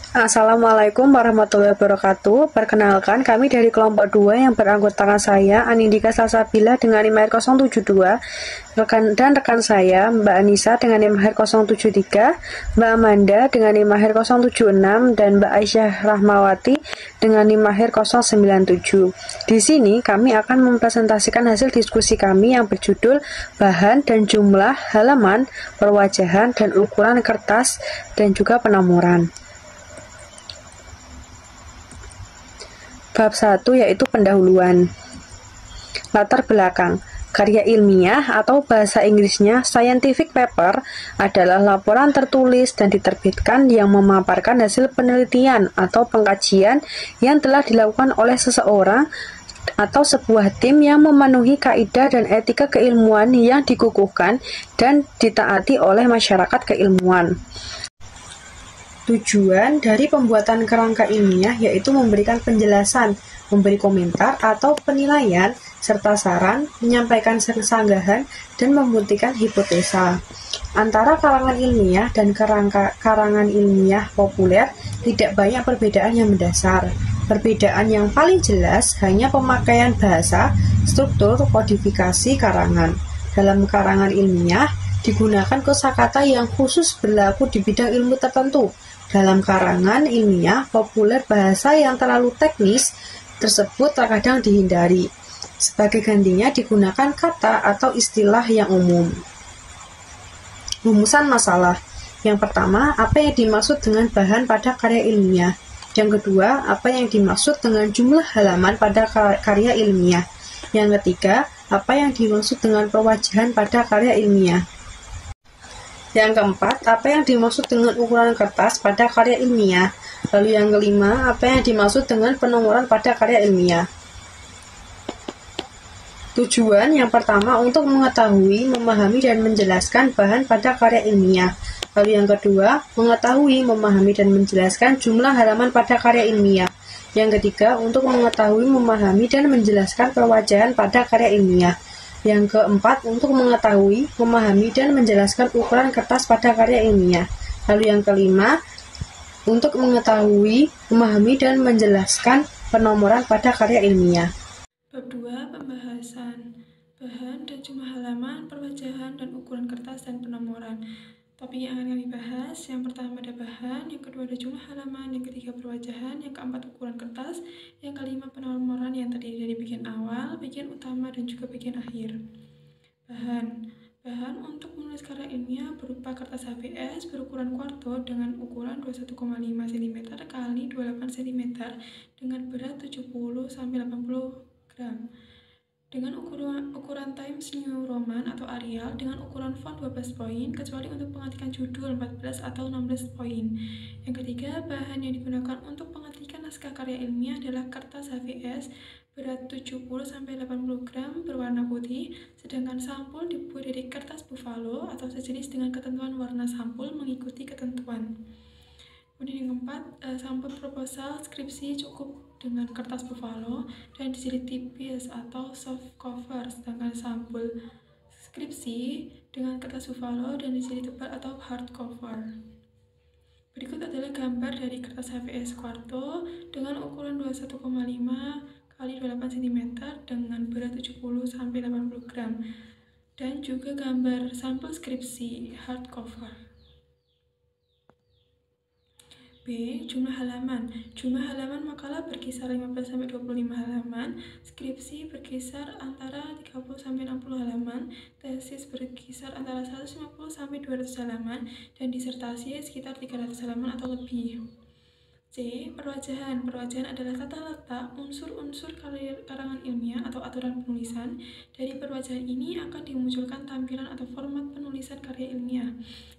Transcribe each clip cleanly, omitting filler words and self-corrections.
Assalamualaikum warahmatullahi wabarakatuh. Perkenalkan, kami dari kelompok 2 yang beranggotakan saya, Anindika Salsabila dengan NIM 072, rekan saya, Mbak Anissa dengan NIM 073, Mbak Amanda dengan NIM 076, dan Mbak Aisyah Rahmawati dengan NIM 097. Di sini kami akan mempresentasikan hasil diskusi kami yang berjudul bahan dan jumlah halaman, perwajahan, dan ukuran kertas, dan juga penomoran. Bab 1 yaitu pendahuluan. Latar belakang. Karya ilmiah atau bahasa Inggrisnya scientific paper adalah laporan tertulis dan diterbitkan yang memaparkan hasil penelitian atau pengkajian yang telah dilakukan oleh seseorang atau sebuah tim yang memenuhi kaidah dan etika keilmuan yang dikukuhkan dan ditaati oleh masyarakat keilmuan. Tujuan dari pembuatan kerangka ilmiah yaitu memberikan penjelasan, memberi komentar atau penilaian, serta saran, menyampaikan sanggahan, dan membuktikan hipotesa. Antara karangan ilmiah dan karangan ilmiah populer tidak banyak perbedaan yang mendasar. Perbedaan yang paling jelas hanya pemakaian bahasa, struktur, kodifikasi karangan. Dalam karangan ilmiah, digunakan kosakata yang khusus berlaku di bidang ilmu tertentu. Dalam karangan ilmiah populer, bahasa yang terlalu teknis tersebut terkadang dihindari. Sebagai gantinya digunakan kata atau istilah yang umum. Rumusan masalah. Yang pertama, apa yang dimaksud dengan bahan pada karya ilmiah? Yang kedua, apa yang dimaksud dengan jumlah halaman pada karya ilmiah? Yang ketiga, apa yang dimaksud dengan perwajahan pada karya ilmiah? Yang keempat, apa yang dimaksud dengan ukuran kertas pada karya ilmiah? Lalu yang kelima, apa yang dimaksud dengan penomoran pada karya ilmiah? Tujuan yang pertama untuk mengetahui, memahami, dan menjelaskan bahan pada karya ilmiah. Lalu yang kedua, mengetahui, memahami, dan menjelaskan jumlah halaman pada karya ilmiah. Yang ketiga, untuk mengetahui, memahami, dan menjelaskan perwajahan pada karya ilmiah. Yang keempat, untuk mengetahui, memahami, dan menjelaskan ukuran kertas pada karya ilmiah. Lalu yang kelima, untuk mengetahui, memahami, dan menjelaskan penomoran pada karya ilmiah. Bab 2. Pembahasan bahan dan jumlah halaman, perwajahan, dan ukuran kertas dan penomoran. Topik yang akan kami bahas, yang pertama ada bahan, yang kedua ada jumlah halaman, yang ketiga perwajahan, yang keempat ukuran kertas, yang kelima penomoran yang terdiri dari bagian awal, bagian utama, dan juga bagian akhir. Bahan untuk menulis karya ilmiah berupa kertas HVS berukuran kuarto dengan ukuran 21,5 cm x 28 cm dengan berat 70-80 gram. Dengan ukuran Times New Roman atau Arial dengan ukuran font 12 poin, kecuali untuk pengetikan judul 14 atau 16 poin. Yang ketiga, bahan yang digunakan untuk pengetikan naskah karya ilmiah adalah kertas HVS berat 70-80 gram berwarna putih, sedangkan sampul dibuat dari kertas buffalo atau sejenis dengan ketentuan warna sampul mengikuti ketentuan. Kemudian yang keempat, sampul proposal skripsi cukup dengan kertas buffalo dan dijilid tipis atau soft cover, sedangkan sampul skripsi dengan kertas buffalo dan dijilid tebal atau hard cover. Berikut adalah gambar dari kertas HVS Quarto dengan ukuran 21,5 x 28 cm dengan berat 70-80 gram dan juga gambar sampul skripsi hard cover. B. Jumlah halaman. Jumlah halaman makalah berkisar 15-25 halaman, skripsi berkisar antara 30-60 halaman, tesis berkisar antara 150-200 halaman, dan disertasi sekitar 300 halaman atau lebih. C. Perwajahan. Perwajahan adalah tata letak unsur-unsur karangan ilmiah atau aturan penulisan. Dari perwajahan ini akan dimunculkan tampilan atau format penulisan karya ilmiah.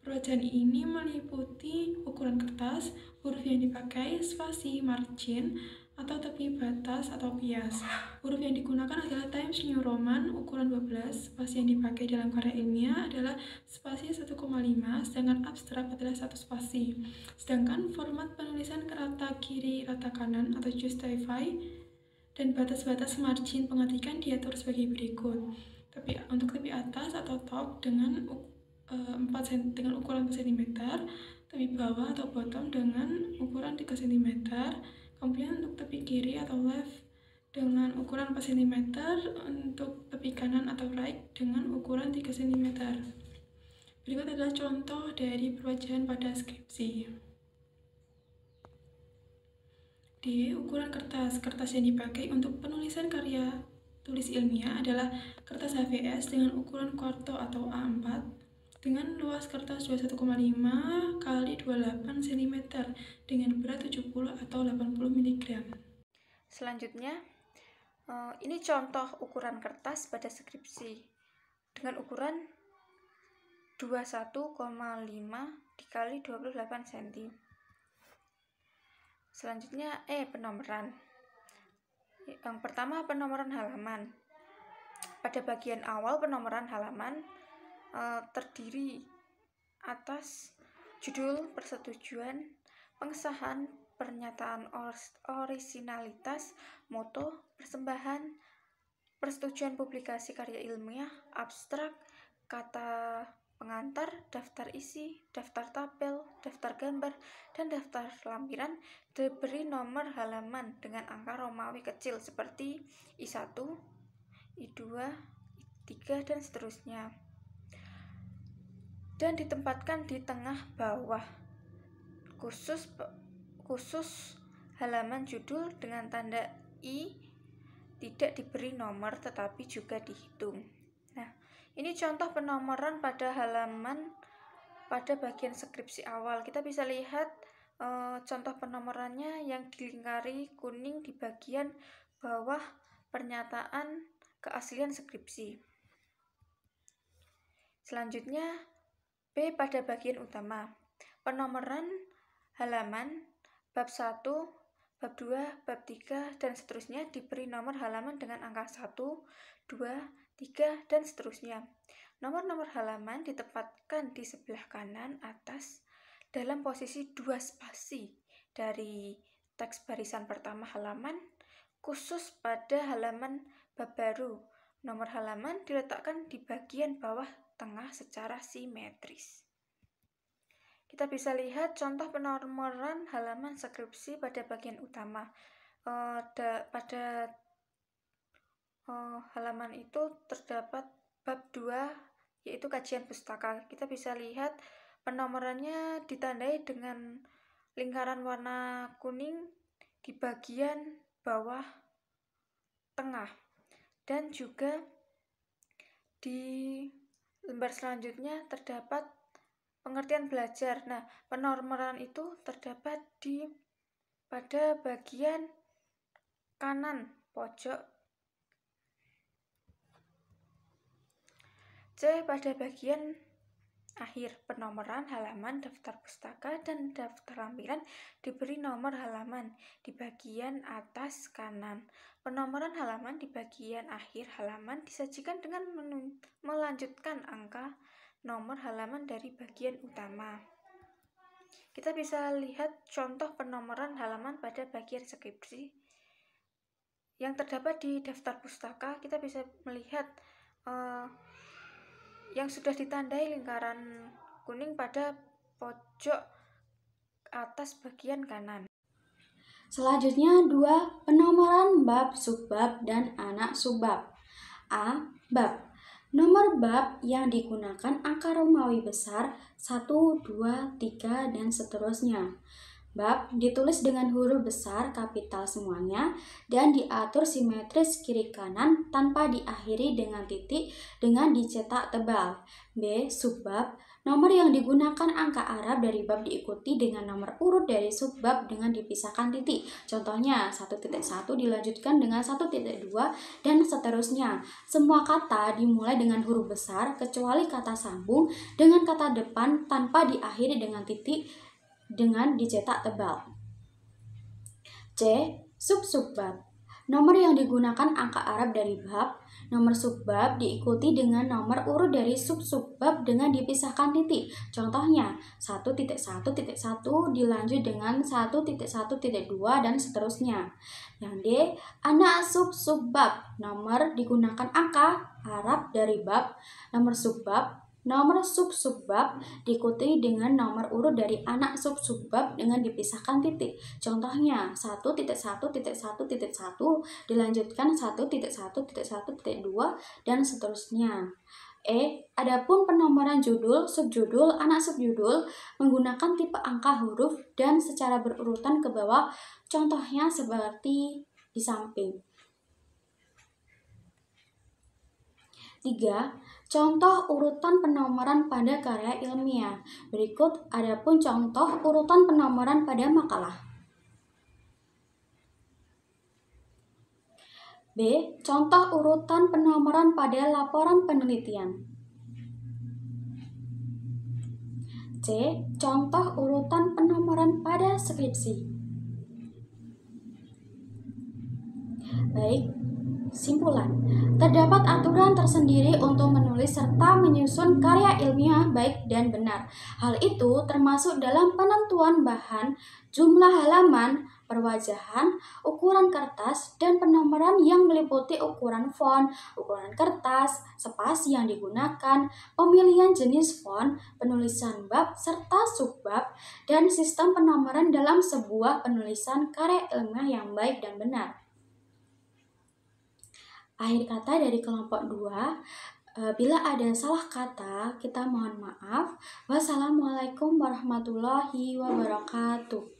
Perwajahan ini meliputi ukuran kertas, huruf yang dipakai, spasi, margin, atau tepi batas atau bias. Huruf yang digunakan adalah Times New Roman ukuran 12, spasi yang dipakai dalam karya ilmiah adalah spasi 1,5, sedangkan abstrak adalah 1 spasi. Sedangkan format penulisan ke rata kiri, rata kanan atau justify dan batas-batas margin pengetikan diatur sebagai berikut. Tapi untuk tepi atas atau top dengan ukuran 4 cm, tepi bawah atau bottom dengan ukuran ukuran 3 cm, kemudian untuk tepi kiri atau left dengan ukuran 4 cm, untuk tepi kanan atau right dengan ukuran 3 cm. Berikut adalah contoh dari perwajahan pada skripsi. D. Ukuran kertas. Kertas yang dipakai untuk penulisan karya tulis ilmiah adalah kertas HVS dengan ukuran kuarto atau A4 dengan luas kertas 21,5 x 28 cm dengan berat 70 atau 80 mg. Selanjutnya, ini contoh ukuran kertas pada skripsi dengan ukuran 21,5 dikali 28 cm. Selanjutnya penomoran. Yang pertama, penomoran halaman. Pada bagian awal penomoran halaman terdiri atas judul, persetujuan, pengesahan, pernyataan orisinalitas, moto, persembahan, persetujuan publikasi karya ilmiah, abstrak, kata pengantar, daftar isi, daftar tabel, daftar gambar, dan daftar lampiran diberi nomor halaman dengan angka Romawi kecil seperti I1, I2, I3, dan seterusnya. Dan ditempatkan di tengah bawah. Khusus halaman judul dengan tanda I tidak diberi nomor tetapi juga dihitung. Nah, ini contoh penomoran pada halaman pada bagian skripsi awal. Kita bisa lihat contoh penomorannya yang dilingkari kuning di bagian bawah pernyataan keaslian skripsi. Selanjutnya, B pada bagian utama. Penomoran halaman bab 1, bab 2, bab 3, dan seterusnya diberi nomor halaman dengan angka 1, 2, 3, dan seterusnya. Nomor-nomor halaman ditempatkan di sebelah kanan atas dalam posisi 2 spasi dari teks barisan pertama halaman. Khusus pada halaman bab baru, nomor halaman diletakkan di bagian bawah tengah secara simetris. Kita bisa lihat contoh penomoran halaman skripsi pada bagian utama. Pada halaman itu terdapat bab 2, yaitu kajian pustaka. Kita bisa lihat penomorannya ditandai dengan lingkaran warna kuning di bagian bawah tengah, dan juga di lembar selanjutnya terdapat pengertian belajar. Nah, penomoran itu terdapat pada bagian kanan pojok. C pada bagian akhir. Penomoran halaman daftar pustaka dan daftar lampiran diberi nomor halaman di bagian atas kanan. Penomoran halaman di bagian akhir halaman disajikan dengan melanjutkan angka nomor halaman dari bagian utama. Kita bisa lihat contoh penomoran halaman pada bagian skripsi yang terdapat di daftar pustaka. Kita bisa melihat yang sudah ditandai lingkaran kuning pada pojok atas bagian kanan. Selanjutnya 2. Penomoran bab, subbab, dan anak subbab. A. Bab. Nomor bab yang digunakan angka Romawi besar 1, 2, 3, dan seterusnya. Bab ditulis dengan huruf besar kapital semuanya dan diatur simetris kiri kanan tanpa diakhiri dengan titik dengan dicetak tebal. B. Subbab. Nomor yang digunakan angka Arab dari bab diikuti dengan nomor urut dari subbab dengan dipisahkan titik. Contohnya 1.1 dilanjutkan dengan 1.2 dan seterusnya. Semua kata dimulai dengan huruf besar kecuali kata sambung dengan kata depan tanpa diakhiri dengan titik dengan dicetak tebal. C. Sub-subbab. Nomor yang digunakan angka Arab dari bab, nomor subbab diikuti dengan nomor urut dari sub-subbab dengan dipisahkan titik. Contohnya 1.1.1 dilanjut dengan 1.1.2 dan seterusnya. Yang D. Anak sub-subbab. Nomor digunakan angka Arab dari bab, nomor subbab nomor sub-subbab diikuti dengan nomor urut dari anak sub-subbab dengan dipisahkan titik. Contohnya 1.1.1.1 dilanjutkan 1.1.1.2 dan seterusnya. Adapun penomoran judul, subjudul, anak subjudul menggunakan tipe angka huruf dan secara berurutan ke bawah. Contohnya seperti di samping. 3. Contoh urutan penomoran pada karya ilmiah. Berikut adapun contoh urutan penomoran pada makalah. B. Contoh urutan penomoran pada laporan penelitian. C. Contoh urutan penomoran pada skripsi. Baik, simpulan. Terdapat aturan tersendiri untuk menulis serta menyusun karya ilmiah baik dan benar. Hal itu termasuk dalam penentuan bahan, jumlah halaman, perwajahan, ukuran kertas, dan penomoran yang meliputi ukuran font, ukuran kertas, spasi yang digunakan, pemilihan jenis font, penulisan bab serta subbab, dan sistem penomoran dalam sebuah penulisan karya ilmiah yang baik dan benar. Akhir kata dari kelompok 2, bila ada salah kata, kita mohon maaf. Wassalamualaikum warahmatullahi wabarakatuh.